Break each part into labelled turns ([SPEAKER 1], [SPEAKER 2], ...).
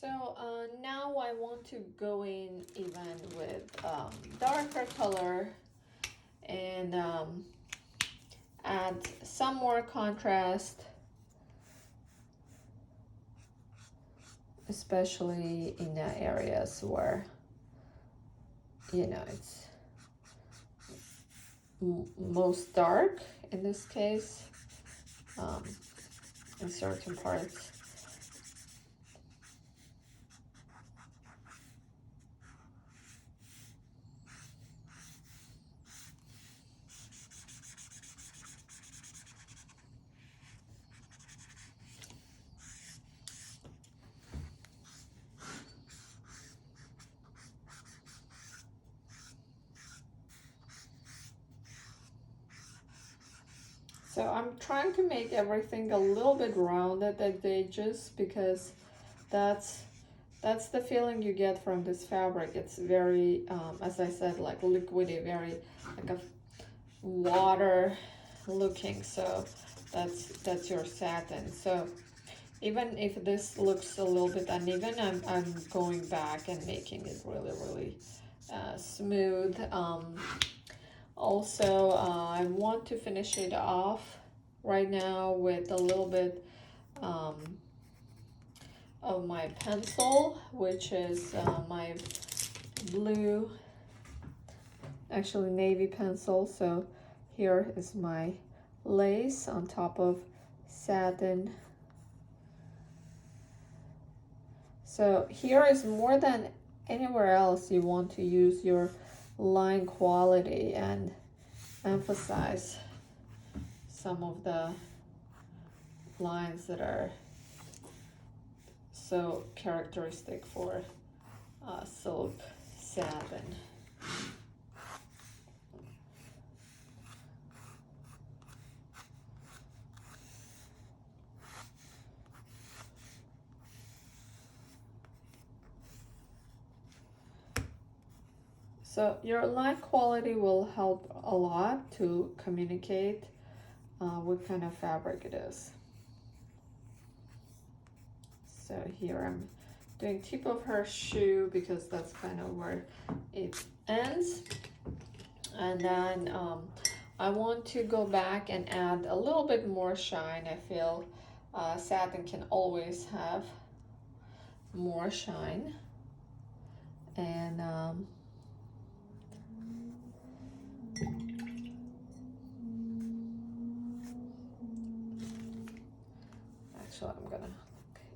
[SPEAKER 1] So now I want to go in even with darker color and add some more contrast, especially in the areas where, you know, it's most dark in this case, in certain parts. So I'm trying to make everything a little bit rounded at the edges because that's the feeling you get from this fabric. It's very, as I said, like liquidy, very like a water looking. So that's your satin. So even if this looks a little bit uneven, I'm going back and making it really smooth. Also, I want to finish it off right now with a little bit of my pencil, which is my blue, actually navy pencil. So here is my lace on top of satin. So here is more than anywhere else you want to use your line quality and emphasize some of the lines that are so characteristic for silk satin. So your line quality will help a lot to communicate what kind of fabric it is. So here I'm doing tip of her shoe because that's kind of where it ends. And then I want to go back and add a little bit more shine. I feel satin can always have more shine. And actually I'm gonna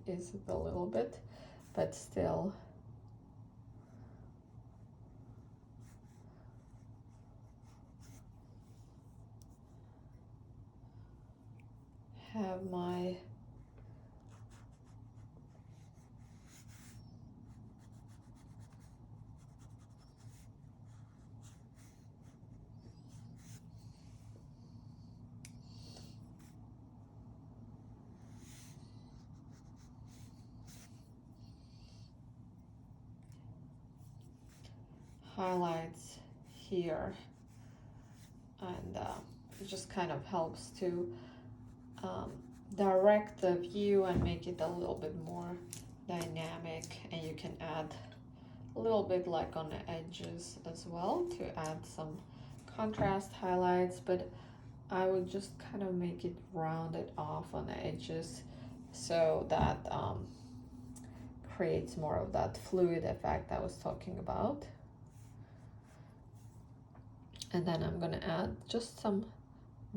[SPEAKER 1] is it a little bit, but still have my highlights here, and it just kind of helps to direct the view and make it a little bit more dynamic. And you can add a little bit like on the edges as well to add some contrast highlights, but I would just kind of make it rounded off on the edges so that creates more of that fluid effect I was talking about. And then I'm gonna add just some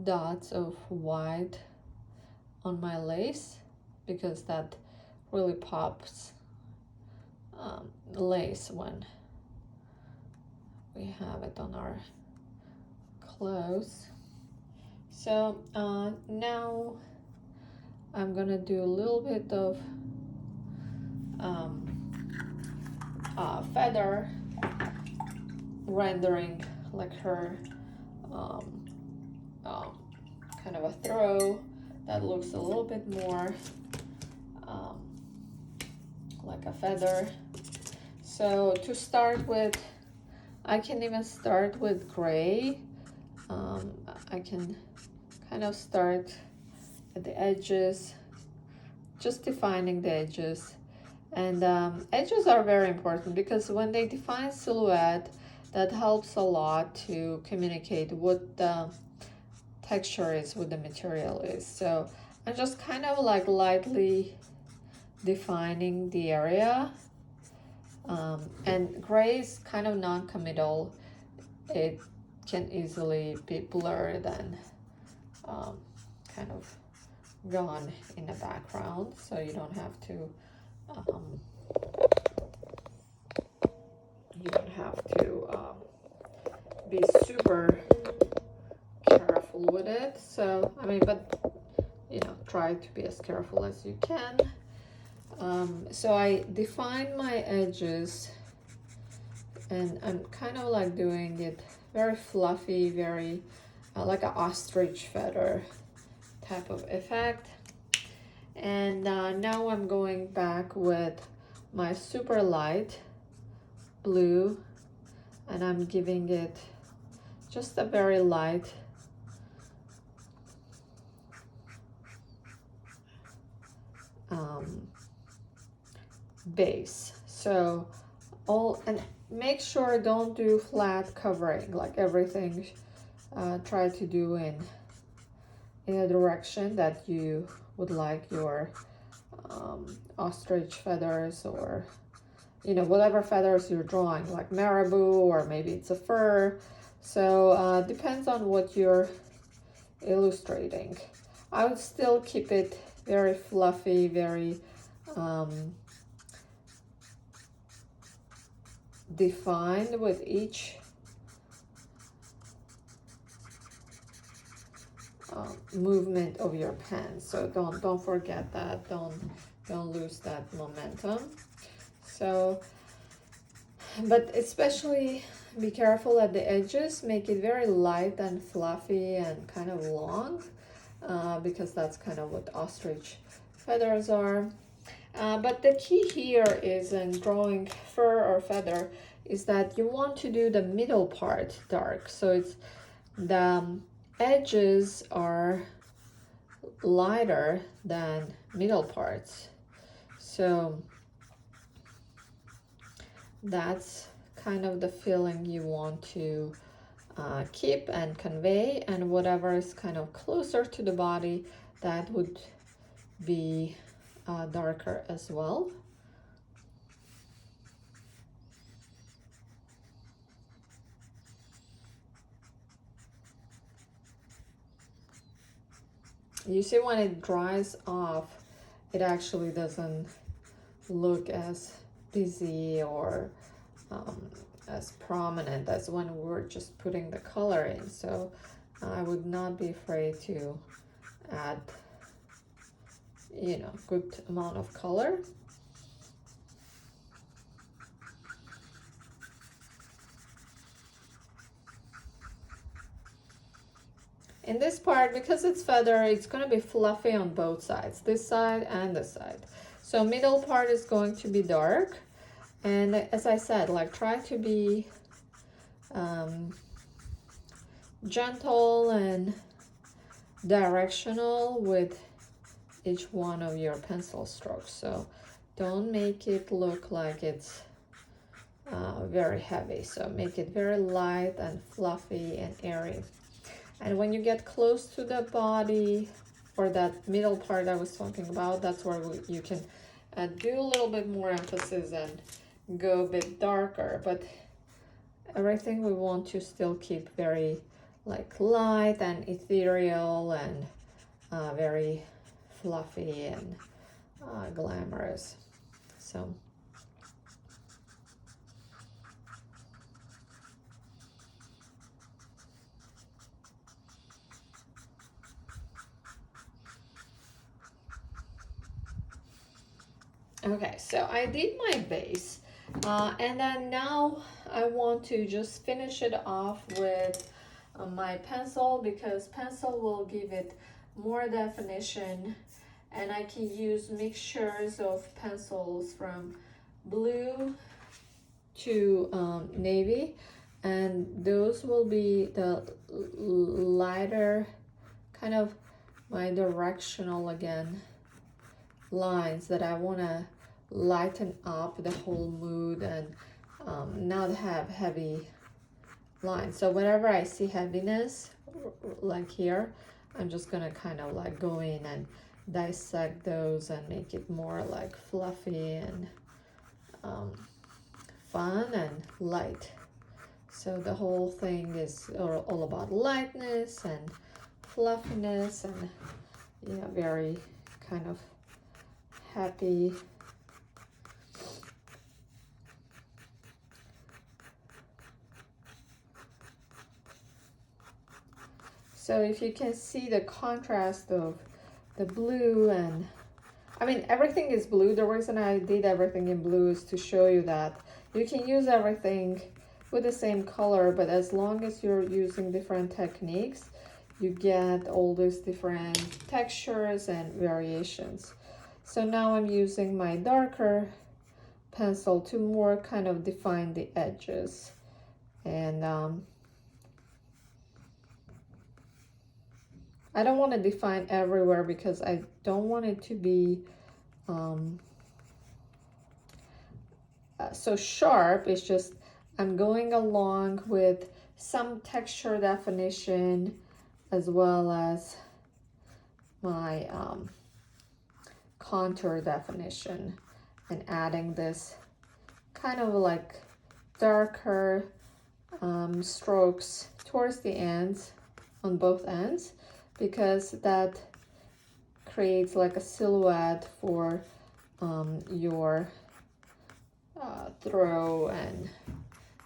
[SPEAKER 1] dots of white on my lace because that really pops lace when we have it on our clothes. So now I'm gonna do a little bit of feather rendering, like her kind of a throw that looks a little bit more like a feather. So to start with, I can even start with gray. I can kind of start at the edges, just defining the edges, And edges are very important because when they define silhouette, that helps a lot to communicate what the texture is, what the material is. So I'm just kind of like lightly defining the area. And gray is kind of non-committal. It can easily be blurred and kind of gone in the background, so you don't have to be super careful with it. So I mean, but you know, try to be as careful as you can. So I define my edges, and I'm kind of like doing it very fluffy, very like an ostrich feather type of effect. And now I'm going back with my super light blue, and I'm giving it just a very light base. So and make sure don't do flat covering, like everything try to do in a direction that you would like your ostrich feathers, or you know, whatever feathers you're drawing, like marabou, or maybe it's a fur. So depends on what you're illustrating. I would still keep it very fluffy, very defined with each movement of your pen. So don't forget that. Don't lose that momentum. So, but especially be careful at the edges. Make it very light and fluffy and kind of long, because that's kind of what ostrich feathers are. But the key here is in drawing fur or feather is that you want to do the middle part dark. So it's the edges are lighter than middle parts. So that's kind of the feeling you want to keep and convey, and whatever is kind of closer to the body, that would be darker as well. You see, when it dries off, it actually doesn't look as busy or as prominent as when we're just putting the color in. So I would not be afraid to add, you know, good amount of color. In this part, because it's feather, it's going to be fluffy on both sides, this side and this side. So middle part is going to be dark, and as I said, like try to be gentle and directional with each one of your pencil strokes. So don't make it look like it's very heavy. So make it very light and fluffy and airy. And when you get close to the body, or that middle part I was talking about, that's where you can do a little bit more emphasis and go a bit darker. But everything we want to still keep very like light and ethereal and very fluffy and glamorous. So okay, so I did my base, and then now I want to just finish it off with my pencil, because pencil will give it more definition, and I can use mixtures of pencils from blue to navy, and those will be the lighter kind of my directional again lines that I want to lighten up the whole mood and not have heavy lines. So whenever I see heaviness, like here, I'm just gonna kind of like go in and dissect those and make it more like fluffy and fun and light. So the whole thing is all about lightness and fluffiness and yeah, very kind of happy. So if you can see the contrast of the blue and, I mean, everything is blue. The reason I did everything in blue is to show you that you can use everything with the same color, but as long as you're using different techniques, you get all these different textures and variations. So now I'm using my darker pencil to more kind of define the edges. And I don't want to define everywhere because I don't want it to be so sharp. It's just I'm going along with some texture definition as well as my contour definition and adding this kind of like darker strokes towards the ends on both ends, because that creates like a silhouette for your throw and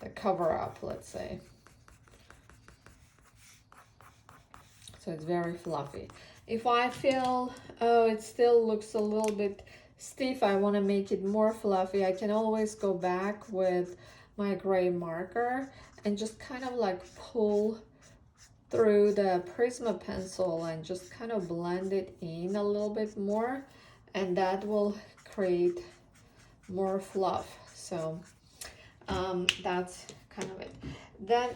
[SPEAKER 1] the cover up, let's say. So it's very fluffy. If I feel, oh, it still looks a little bit stiff, I want to make it more fluffy, I can always go back with my gray marker and just kind of like pull through the Prisma pencil and just kind of blend it in a little bit more, and that will create more fluff. So that's kind of it. Then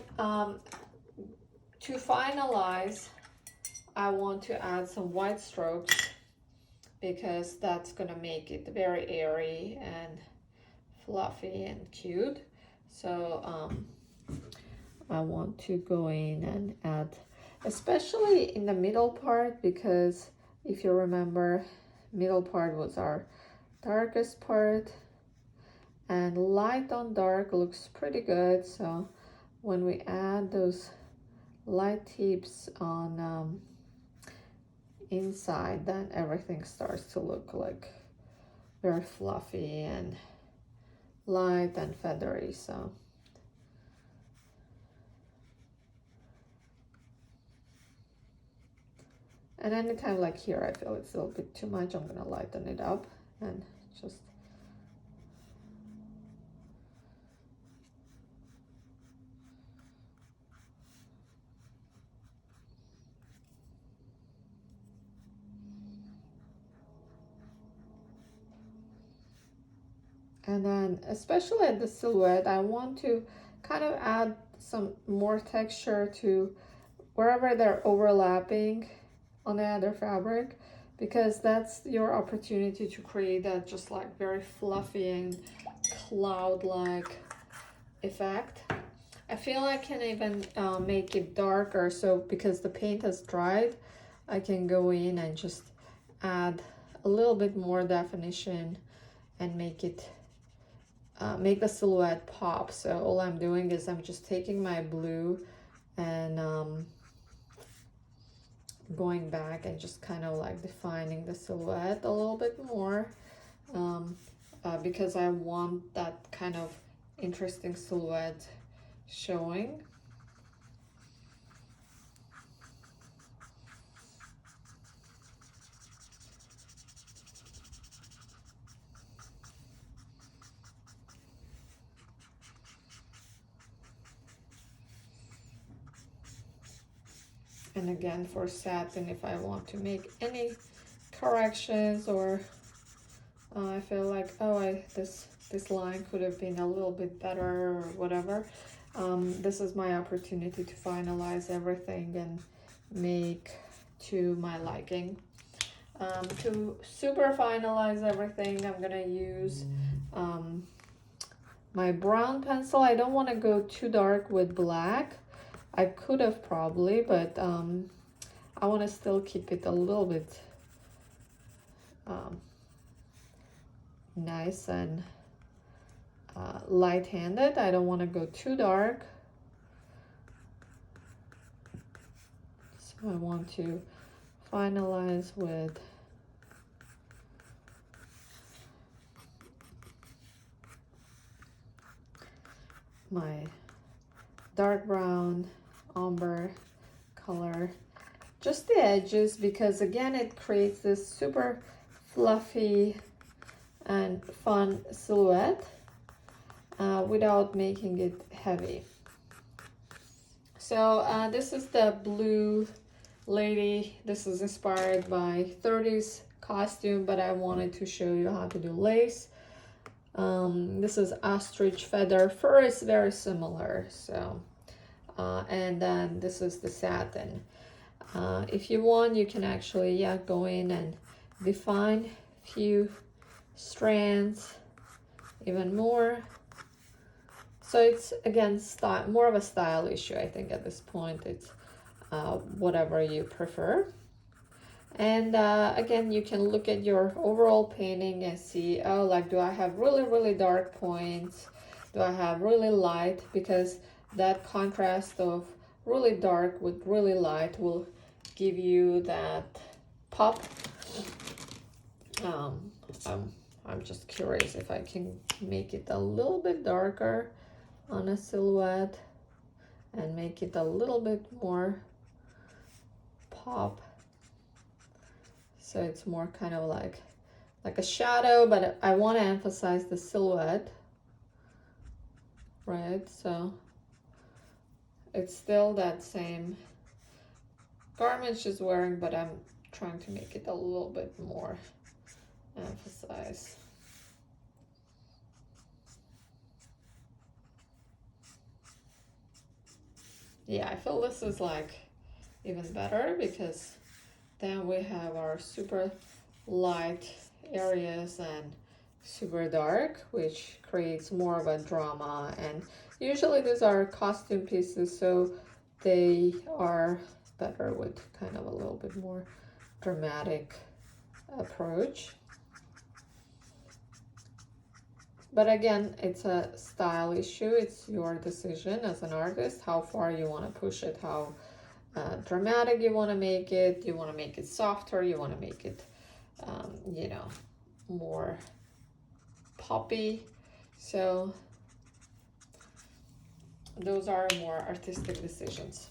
[SPEAKER 1] to finalize, I want to add some white strokes because that's gonna make it very airy and fluffy and cute. So I want to go in and add, especially in the middle part, because if you remember, middle part was our darkest part, and light on dark looks pretty good. So when we add those light tips on inside, then everything starts to look like very fluffy and light and feathery. So and anytime like here I feel it's a little bit too much, I'm gonna lighten it up and just and then especially at the silhouette, I want to kind of add some more texture to wherever they're overlapping on the other fabric, because that's your opportunity to create that just like very fluffy and cloud-like effect. I feel I can even make it darker, so because the paint has dried, I can go in and just add a little bit more definition and make it make the silhouette pop. So all I'm doing is I'm just taking my blue and going back and just kind of like defining the silhouette a little bit more, because I want that kind of interesting silhouette showing. And again, for satin, if I want to make any corrections or I feel like, oh, this line could have been a little bit better or whatever, this is my opportunity to finalize everything and make to my liking. To super finalize everything, I'm gonna use my brown pencil. I don't want to go too dark with black. I could have probably, but I want to still keep it a little bit nice and light-handed. I don't want to go too dark. So I want to finalize with my dark brown umber color, just the edges, because again it creates this super fluffy and fun silhouette without making it heavy. So this is the blue lady. This is inspired by 30s costume, but I wanted to show you how to do lace. This is ostrich feather. Fur is very similar, so and then this is the satin. If you want, you can actually go in and define a few strands even more. So it's again more of a style issue, I think. At this point it's whatever you prefer. And again, you can look at your overall painting and see, oh, like, do I have really dark points? Do I have really light? Because that contrast of really dark with really light will give you that pop. I'm just curious if I can make it a little bit darker on a silhouette and make it a little bit more pop. So it's more kind of like a shadow, but I want to emphasize the silhouette, right? So it's still that same garment she's wearing, but I'm trying to make it a little bit more emphasized. Yeah, I feel this is like even better, because then we have our super light areas and super dark, which creates more of a drama. And usually these are costume pieces, so they are better with kind of a little bit more dramatic approach. But again, it's a style issue. It's your decision as an artist, how far you want to push it, how dramatic you want to make it. You want to make it softer, you want to make it you know, more poppy. So those are more artistic decisions.